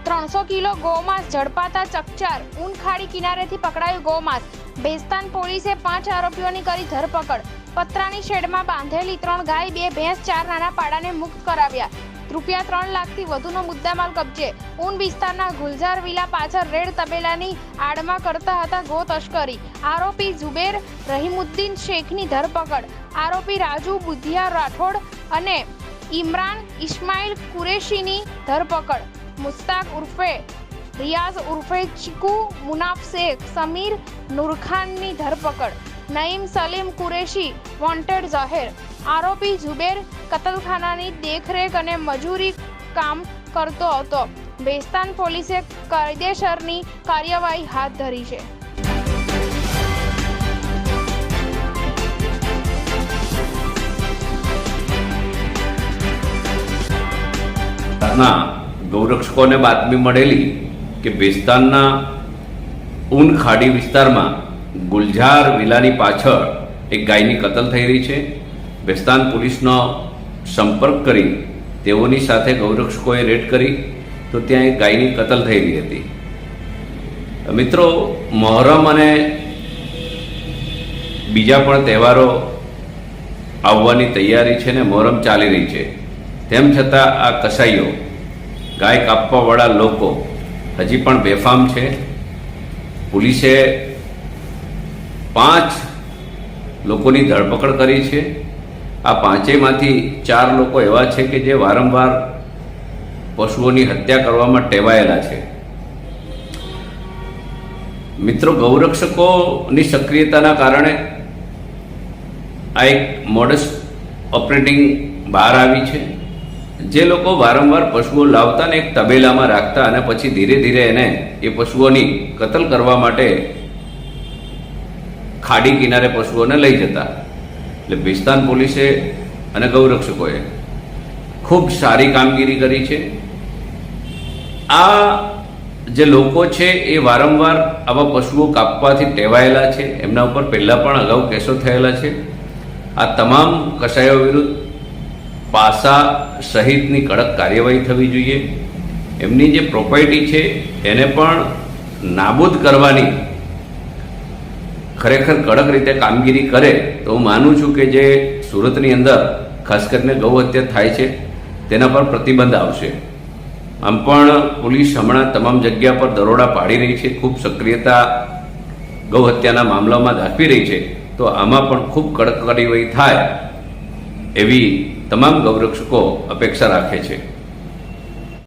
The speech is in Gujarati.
300 કિલો ગૌમાંસ ઝડપાતા ચકચાર। ઊન ખાડી કિનારેથી પકડાયું ગૌમાંસ। ભેસ્તાન પોલીસે 5 આરોપીઓની કરી ધરપકડ। પતરાની શેડમાં બાંધેલી 3 ગાય, 2 ભેંસ, 4 નાના પાડાને મુક્ત કરાવ્યા। રૂપિયા 3 લાખથી વધુનો મુદ્દામાલ કબજે। ઊન વિસ્તારના ગુલઝાર વિલા પાછળ રેડ તબેલાની આડમાં કરતા હતા ગો તસ્કરી। આરોપી ઝુબેર રહીમુદ્દીન શેખની ધરપકડ। આરોપી રાજુ બુધિયા રાઠોડ અને ઇમરાન ઇસ્માઇલ કુરેશીની ધરપકડ। મુસ્તાક ઉર્ફે રિયાઝ ઉર્ફે ચીકુ, મુનાફ શેખ, સમીર નૂરખાનની ધરપકડ। નઈમ સલીમ કુરેશી વોન્ટેડ જાહેર। આરોપી ઝુબેર કતલખાનાની દેખરેખ અને મજૂરી કામ કરતો હતો। ભેસ્તાન પોલીસે કાયદેસરની કાર્યવાહી હાથ ધરી છે। ગૌરક્ષકોને બાતમી મળેલી કે ભેસ્તાનના ઊન ખાડી વિસ્તારમાં ગુલઝાર વિલાની પાછળ એક ગાયની કતલ થઈ રહી છે। ભેસ્તાન પોલીસનો સંપર્ક કરી તેઓની સાથે ગૌરક્ષકોએ રેડ કરી તો ત્યાં એક ગાયની કતલ થઈ રહી હતી। મિત્રો, મહોરમ અને બીજા પણ તહેવારો આવવાની તૈયારી છે ને મહોરમ ચાલી રહી છે, તેમ છતાં આ કસાઈઓ, ગાય કાપવાવાળા લોકો હજી પણ બેફામ છે। પોલીસે 5 લોકોની ધરપકડ કરી છે। આ 5માંથી 4 લોકો એવા છે કે જે વારંવાર પશુઓની હત્યા કરવામાં ટેવાયેલા છે। મિત્રો, ગૌરક્ષકોની સક્રિયતાના કારણે આ એક મોડસ ઓપરેટિંગ બહાર આવી છે। જે લોકો વારંવાર પશુઓ લાવતા ને એક તબેલામાં રાખતા અને પછી ધીરે ધીરે એને એ પશુઓની કતલ કરવા માટે ખાડી કિનારે પશુઓને લઈ જતા। એટલે ભેસ્તાન પોલીસે અને ગૌરક્ષકોએ ખૂબ સારી કામગીરી કરી છે। આ જે લોકો છે એ વારંવાર આવા પશુઓ કાપવાથી ટેવાયેલા છે, એમના ઉપર પહેલાં પણ અગાઉ કેસો થયેલા છે। આ તમામ કસાઈઓ વિરુદ્ધ પાસા સહિતની કડક કાર્યવાહી થવી જોઈએ। એમની જે પ્રોપર્ટી છે એને પણ નાબૂદ કરવાની ખરેખર કડક રીતે કામગીરી કરે તો હું માનું છું કે જે સુરતની અંદર ખાસ કરીને ગૌ હત્યા થાય છે તેના પર પ્રતિબંધ આવશે। આમ પણ પોલીસ હમણાં તમામ જગ્યા પર દરોડા પાડી રહી છે, ખૂબ સક્રિયતા ગૌ હત્યાના મામલામાં દાખવી રહી છે। તો આમાં પણ ખૂબ કડક કાર્યવાહી થાય એવી તમામ ગૌરક્ષકો અપેક્ષા રાખે છે।